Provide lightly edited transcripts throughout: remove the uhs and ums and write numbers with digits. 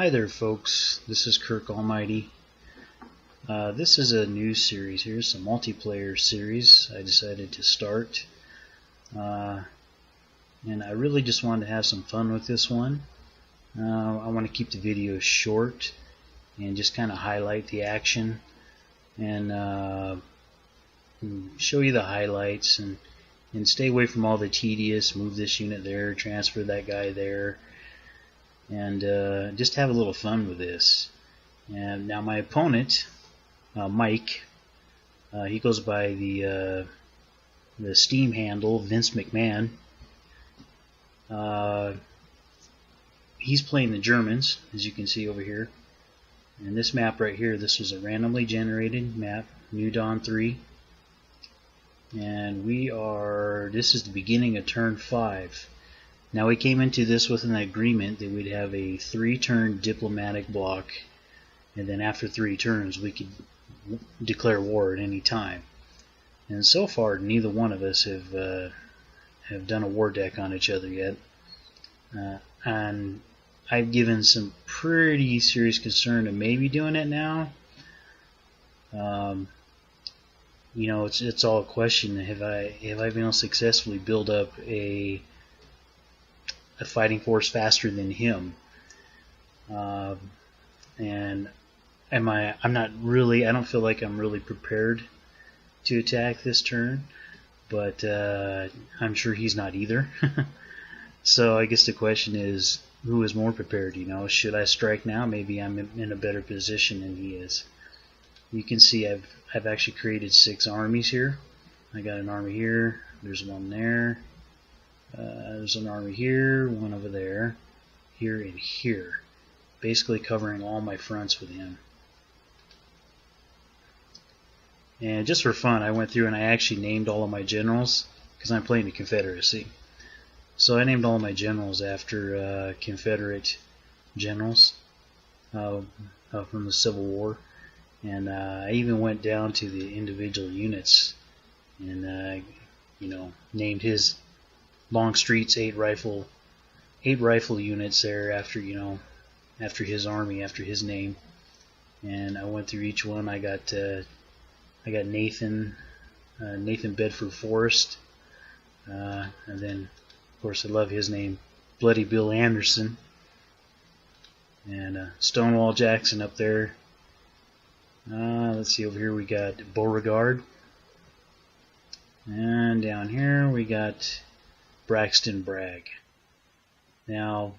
Hi there folks, this is Kirkalmighty. This is a new series here, it's a multiplayer series I decided to start. And I really just wanted to have some fun with this one. I want to keep the videos short and just kind of highlight the action and show you the highlights and stay away from all the tedious, move this unit there, transfer that guy there, and just have a little fun with this. And now my opponent, Mike, he goes by the Steam handle Vince McMahon. He's playing the Germans, as you can see over here. And this map right here, this was a randomly generated map, New Dawn 3. And this is the beginning of turn 5. Now we came into this with an agreement that we'd have a 3-turn diplomatic block, and then after 3 turns we could declare war at any time. And so far neither one of us have done a war deck on each other yet. And I've given some pretty serious concern to maybe doing it now. You know, it's all a question: have I been able to successfully build up a fighting force faster than him? And I'm not really, I don't feel like I'm really prepared to attack this turn, but I'm sure he's not either. So I guess the question is, who is more prepared? You know, should I strike now? Maybe I'm in a better position than he is. You can see I've actually created 6 armies here. I got an army here, there's one there, there's an army here, one over there, here, and here, basically covering all my fronts with him. And just for fun, I went through and I actually named all of my generals, because I'm playing the Confederacy. So I named all of my generals after Confederate generals from the Civil War. And I even went down to the individual units and you know, named his Longstreet's 8 rifle units there after, you know, after his army, after his name. And I went through each one. I got Nathan Bedford Forrest, and then of course I love his name, Bloody Bill Anderson, and Stonewall Jackson up there. Let's see, over here we got Beauregard, and down here we got Braxton Bragg. Now,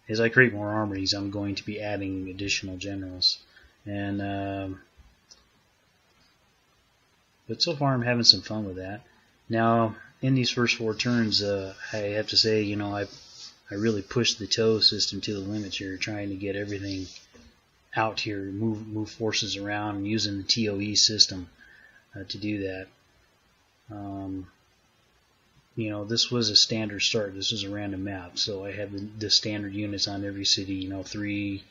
as I create more armies, I'm going to be adding additional generals, and but so far I'm having some fun with that. Now, in these first 4 turns, I have to say, you know, I really pushed the TOW system to the limits here, trying to get everything out here, move forces around, and using the TOE system to do that. You know, this was a standard start. This was a random map, so I had the standard units on every city. You know, three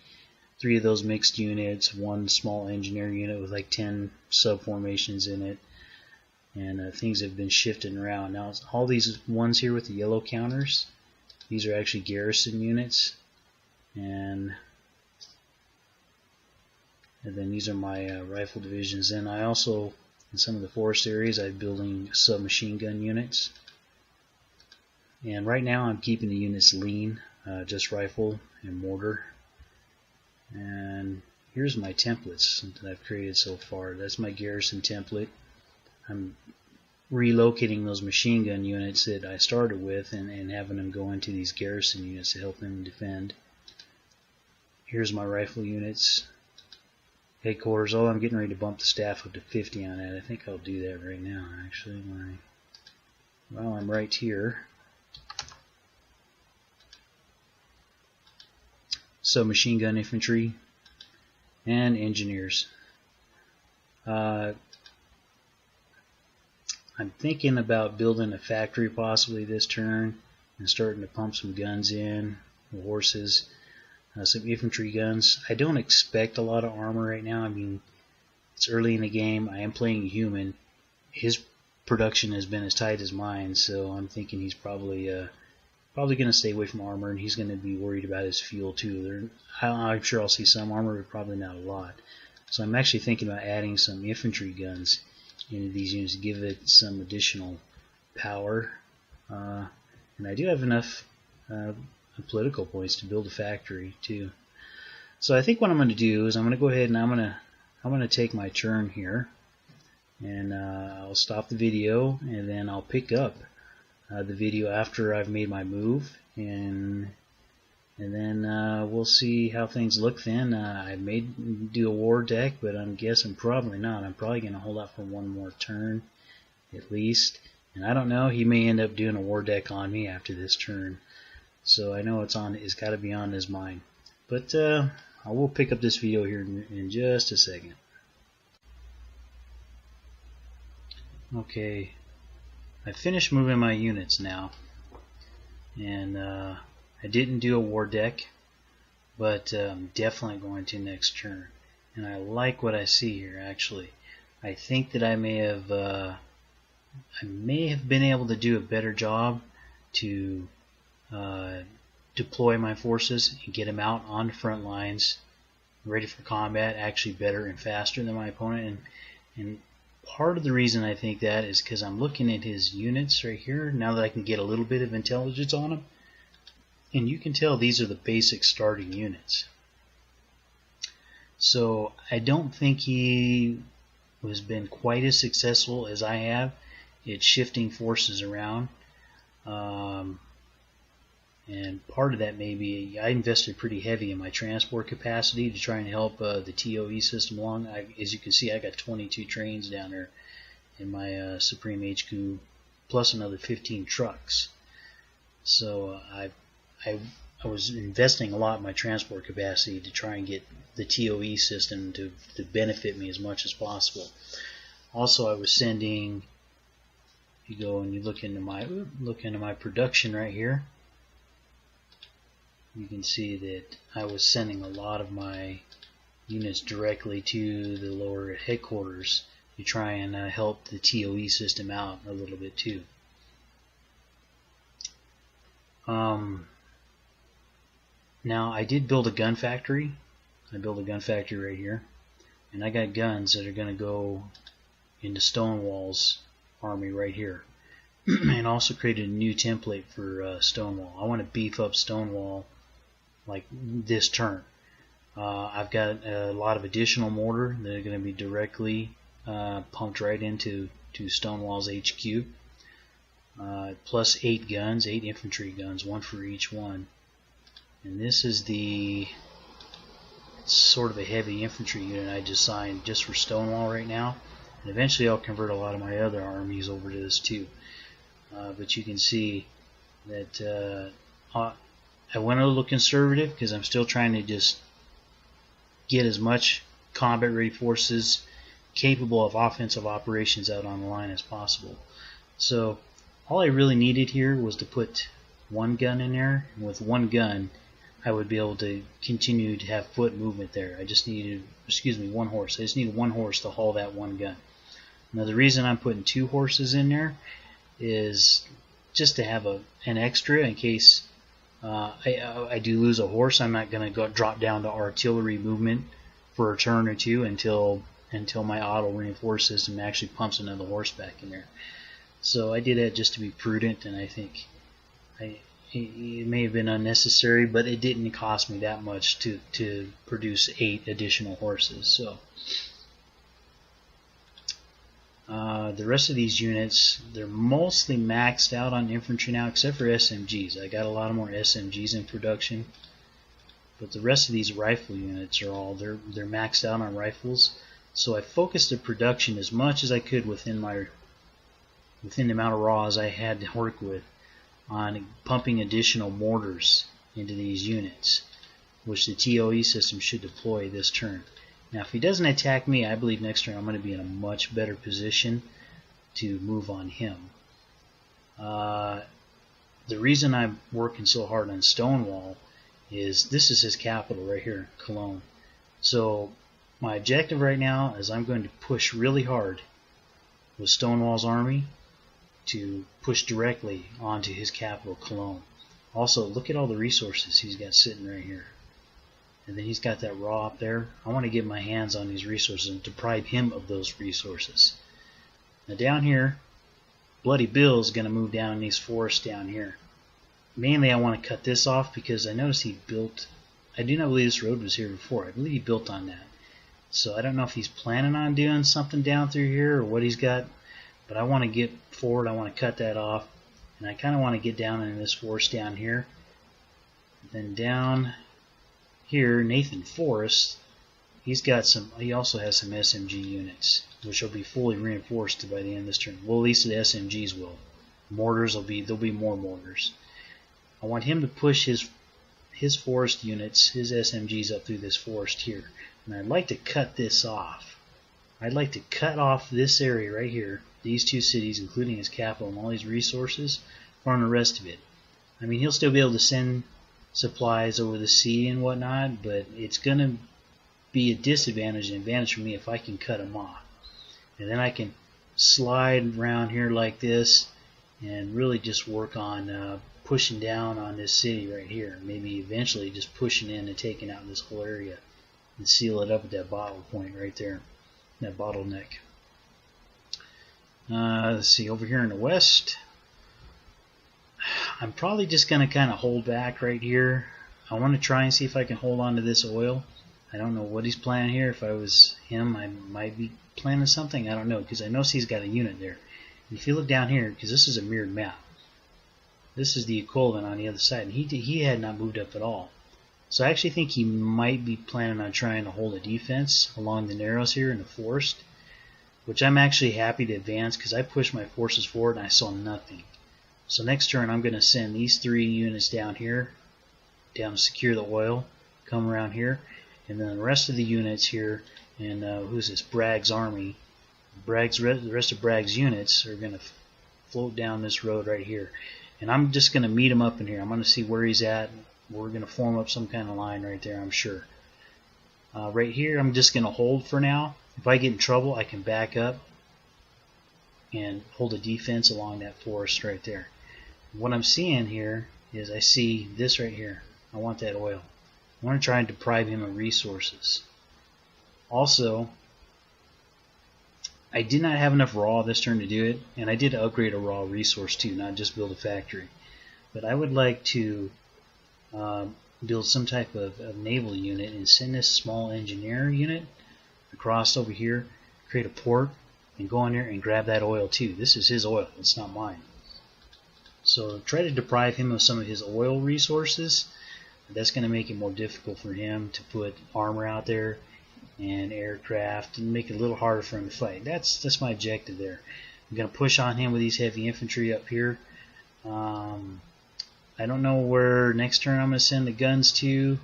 of those mixed units, 1 small engineer unit with like 10 sub-formations in it, and things have been shifting around. Now, all these ones here with the yellow counters, these are actually garrison units, and then these are my rifle divisions. And I also, in some of the forest areas, I'm building submachine gun units. And right now I'm keeping the units lean, just rifle and mortar. And here's my templates that I've created so far. That's my garrison template. I'm relocating those machine gun units that I started with and having them go into these garrison units to help them defend. Here's my rifle units. Headquarters. Oh, I'm getting ready to bump the staff up to 50 on that. I think I'll do that right now, actually. While I'm right here. Submachine gun infantry and engineers. I'm thinking about building a factory possibly this turn and starting to pump some guns in, horses, some infantry guns. I don't expect a lot of armor right now. I mean, it's early in the game. I am playing human. His production has been as tight as mine, so I'm thinking he's probably probably going to stay away from armor, and he's going to be worried about his fuel too. I'm sure I'll see some armor, but probably not a lot. So I'm actually thinking about adding some infantry guns into these units to give it some additional power. And I do have enough political points to build a factory too. So I think what I'm going to do is I'm going to go ahead and I'm going to take my turn here, and I'll stop the video, and then I'll pick up the video after I've made my move, and then we'll see how things look then. I may do a war deck, but I'm guessing probably not. I'm probably going to hold out for one more turn at least. And I don't know, he may end up doing a war deck on me after this turn. So I know it's got to be on his mind. But I will pick up this video here in just a second. Okay, I finished moving my units now. And I didn't do a war deck, but I'm definitely going to next turn. And I like what I see here actually. I think that I may have been able to do a better job to deploy my forces and get them out on the front lines ready for combat actually better and faster than my opponent. And part of the reason I think that is because I'm looking at his units right here now that I can get a little bit of intelligence on them, and you can tell these are the basic starting units. So I don't think he has been quite as successful as I have at shifting forces around, and part of that may be I invested pretty heavy in my transport capacity to try and help the TOE system along. As you can see, I got 22 trains down there in my Supreme HQ, plus another 15 trucks. So I was investing a lot in my transport capacity to try and get the TOE system to benefit me as much as possible. Also, I was sending. You go and you look into my production right here. You can see that I was sending a lot of my units directly to the lower headquarters to try and help the TOE system out a little bit too. Now I did build a gun factory. I built a gun factory right here, and I got guns that are going to go into Stonewall's army right here. And also created a new template for Stonewall. I want to beef up Stonewall like this turn. I've got a lot of additional mortar that are going to be directly pumped right into Stonewall's HQ. Plus 8 guns, 8 infantry guns, 1 for each one. And this is the sort of a heavy infantry unit I designed just for Stonewall right now. And eventually I'll convert a lot of my other armies over to this too. But you can see that I went a little conservative because I'm still trying to just get as much combat ready forces capable of offensive operations out on the line as possible. So all I really needed here was to put one gun in there, and with one gun I would be able to continue to have foot movement there. I just needed, one horse. I just needed one horse to haul that one gun. Now the reason I'm putting 2 horses in there is just to have an extra in case I do lose a horse. I'm not going to drop down to artillery movement for a turn or two until my auto reinforce system actually pumps another horse back in there. So I did that just to be prudent, and I think it may have been unnecessary, but it didn't cost me that much to produce 8 additional horses. So the rest of these units, they're mostly maxed out on infantry now, except for SMGs. I got a lot more SMGs in production, but the rest of these rifle units are all they're maxed out on rifles. So I focused the production as much as I could within the amount of raws I had to work with on pumping additional mortars into these units, which the TOE system should deploy this turn. Now if he doesn't attack me, I believe next turn I'm going to be in a much better position to move on him. The reason I'm working so hard on Stonewall is this is his capital right here, Cologne. So my objective right now is I'm going to push really hard with Stonewall's army to push directly onto his capital, Cologne. Also, look at all the resources he's got sitting right here. And then he's got that raw up there. I want to get my hands on these resources and deprive him of those resources. Now down here, Bloody Bill's going to move down in these forests down here. Mainly I want to cut this off because I noticed he built, I do not believe this road was here before. I believe he built on that. So I don't know if he's planning on doing something down through here or what he's got. But I want to get forward. I want to cut that off. And I kind of want to get down in this forest down here. Then down here, Nathan Forrest, he also has some SMG units, which will be fully reinforced by the end of this turn. Well, at least the SMGs will. Mortars there'll be more mortars. I want him to push his forest units, his SMGs up through this forest here. And I'd like to cut this off. I'd like to cut off this area right here, these two cities, including his capital and all these resources, from the rest of it. I mean, he'll still be able to send supplies over the sea and whatnot, but it's going to be a disadvantage and advantage for me if I can cut him off. And then I can slide around here like this and really just work on pushing down on this city right here. Maybe eventually just pushing in and taking out this whole area and seal it up at that bottle point right there, that bottleneck. Let's see, over here in the west, I'm probably just going to kind of hold back right here. I want to try and see if I can hold on to this oil. I don't know what he's planning here. If I was him, I might be planning something. I don't know, because I notice he's got a unit there. And if you look down here, because this is a mirrored map, this is the equivalent on the other side, and he had not moved up at all. So I actually think he might be planning on trying to hold a defense along the narrows here in the forest, which I'm actually happy to advance because I pushed my forces forward and I saw nothing. So next turn I'm going to send these 3 units down here, down to secure the oil, come around here, and then the rest of the units here, and who's this, Bragg's army, the rest of Bragg's units are going to float down this road right here. And I'm just going to meet him up in here. I'm going to see where he's at. We're going to form up some kind of line right there, I'm sure. Right here, I'm just going to hold for now. If I get in trouble, I can back up and hold a defense along that forest right there. What I'm seeing here is I see this right here. I want that oil. I want to try and deprive him of resources. Also, I did not have enough raw this turn to do it, and I did upgrade a raw resource too, not just build a factory. But I would like to build some type of naval unit and send this small engineer unit across over here, create a port, and go in there and grab that oil too. This is his oil, it's not mine. So try to deprive him of some of his oil resources. That's going to make it more difficult for him to put armor out there and aircraft and make it a little harder for him to fight. That's my objective there. I'm going to push on him with these heavy infantry up here. I don't know where next turn I'm going to send the guns to.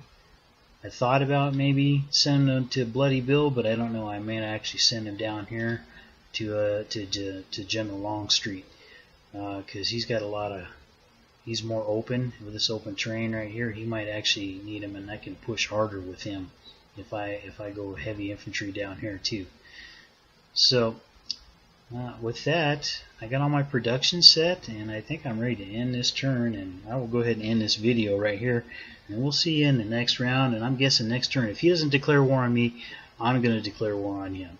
I thought about maybe sending them to Bloody Bill, but I don't know. I may actually send him down here to General Longstreet because he's got a lot of. He's more open with this open terrain right here. He might actually need him, and I can push harder with him if I go heavy infantry down here too. So with that, I got all my production set, and I think I'm ready to end this turn, and I will go ahead and end this video right here, and we'll see you in the next round. And I'm guessing next turn, if he doesn't declare war on me, I'm going to declare war on him.